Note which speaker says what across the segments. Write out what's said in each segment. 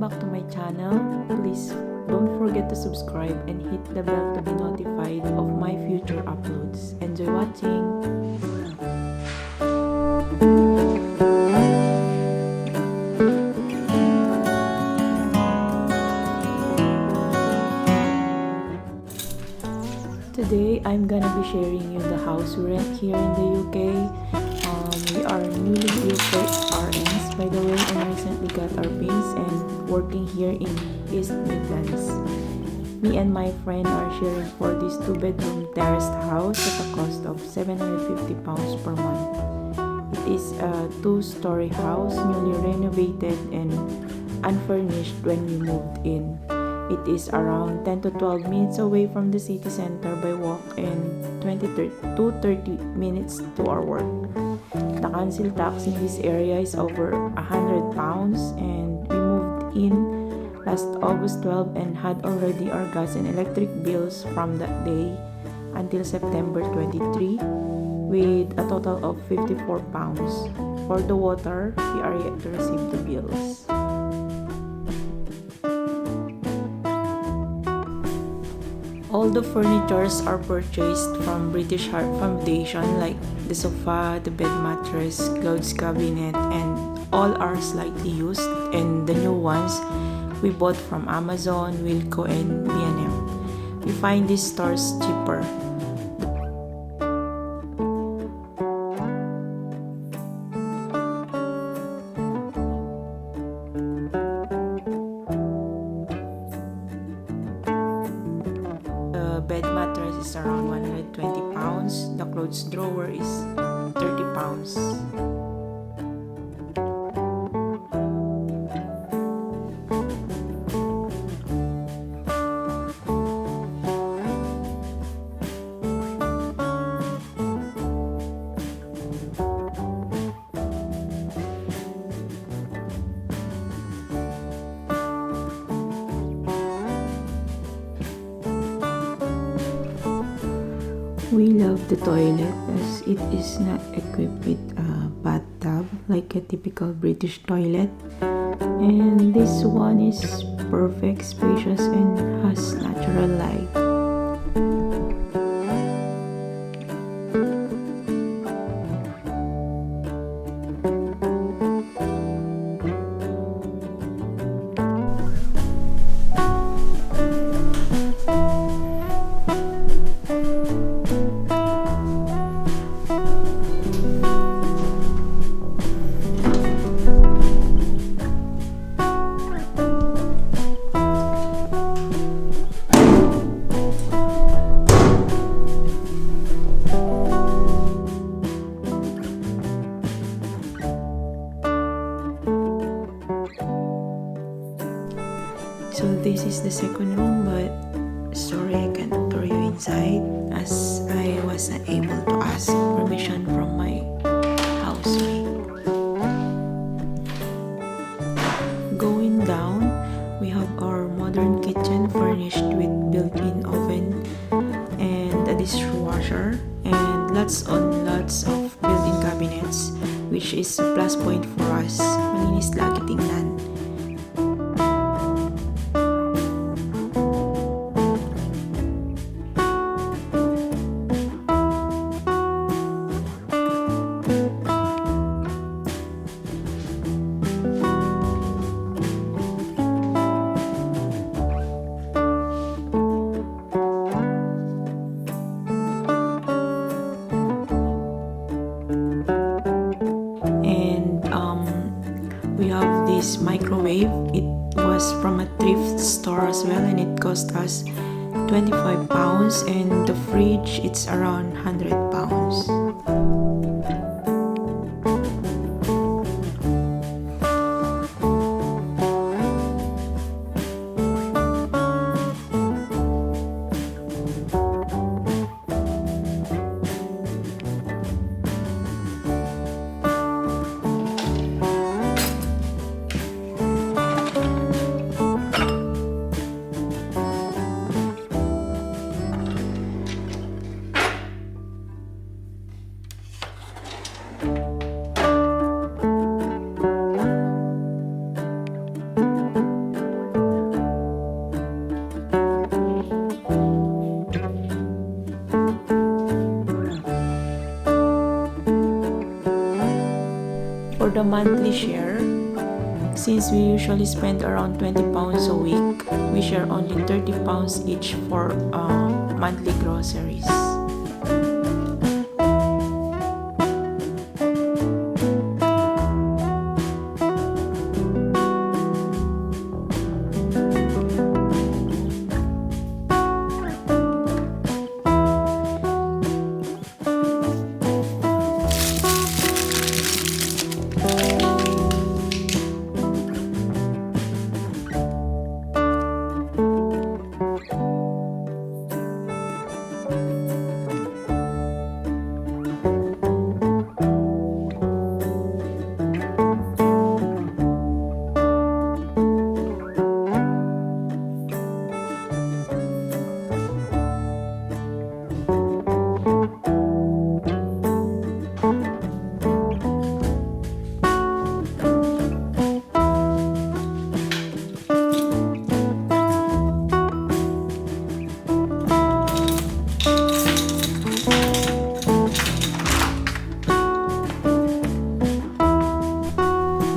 Speaker 1: back to my channel. Please don't forget to subscribe and hit the bell to be notified of my future uploads. Enjoy watching! Today, I'm gonna be sharing you the house we rent here in the UK. We are newly built RNs, by the way, and recently got our pins and working here in East Midlands. Me and my friend are sharing for this 2-bedroom terraced house at a cost of £750 per month. It is a 2-story house, newly renovated and unfurnished when we moved in. It is around 10 to 12 minutes away from the city center by walk and 20 to 30 minutes to our work. The council tax in this area is over £100 and we moved in last August 12 and had already our gas and electric bills from that day until September 23 with a total of £54. For the water, we are yet to receive the bills. All the furnitures are purchased from British Heart Foundation, like the sofa, the bed mattress, clothes cabinet, and all are slightly used, and the new ones we bought from Amazon, Wilco, and B&M. We find these stores cheaper. The bed mattress is around £120. The clothes drawer is £30. We love the toilet as it is not equipped with a bathtub like a typical British toilet, and this one is perfect, spacious, and has natural light. So this is the second room, but sorry I cannot tour you inside as I was not able to ask permission from my housemate. Going down, we have our modern kitchen furnished with built-in oven and a dishwasher and lots on lots of built-in cabinets, which is a plus point for us. Malinis lagi tingnan. We have this microwave. It was from a thrift store as well and it cost us £25, and the fridge it's around £100. For the monthly share, since we usually spend around 20 pounds a week, we share only 30 pounds each for monthly groceries.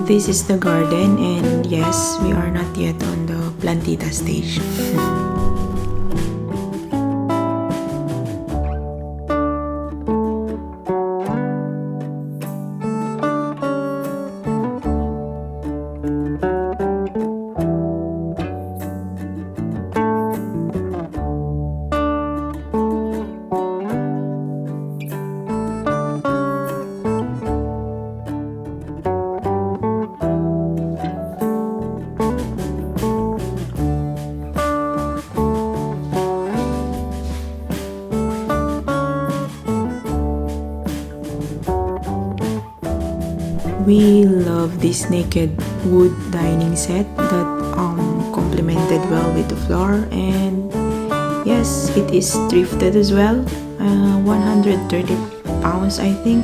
Speaker 1: This is the garden, and yes, we are not yet on the plantita stage. We love this naked wood dining set that complemented well with the floor, and yes, it is thrifted as well. 130 pounds, I think.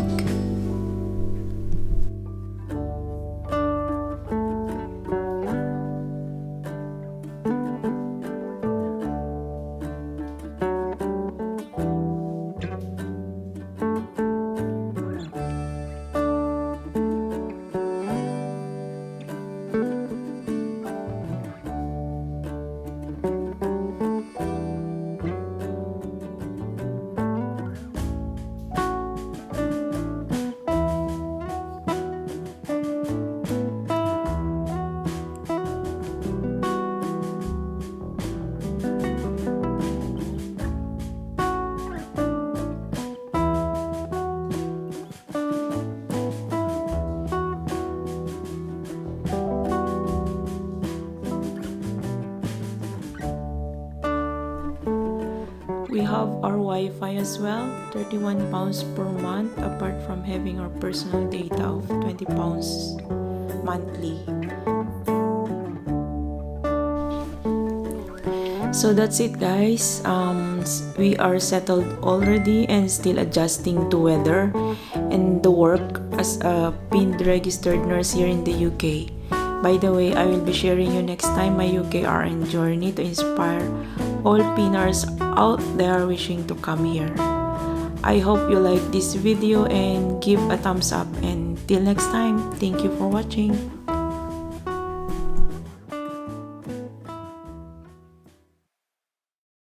Speaker 1: We have our Wi-Fi as well, 31 pounds per month, apart from having our personal data of 20 pounds monthly. So that's it, guys. We are settled already and still adjusting to weather and the work as a PIN registered nurse here in the UK. By the way, I will be sharing you next time my UK RN journey to inspire all PINers out there wishing to come here. I hope you like this video and give a thumbs up, and till next time, thank you for watching.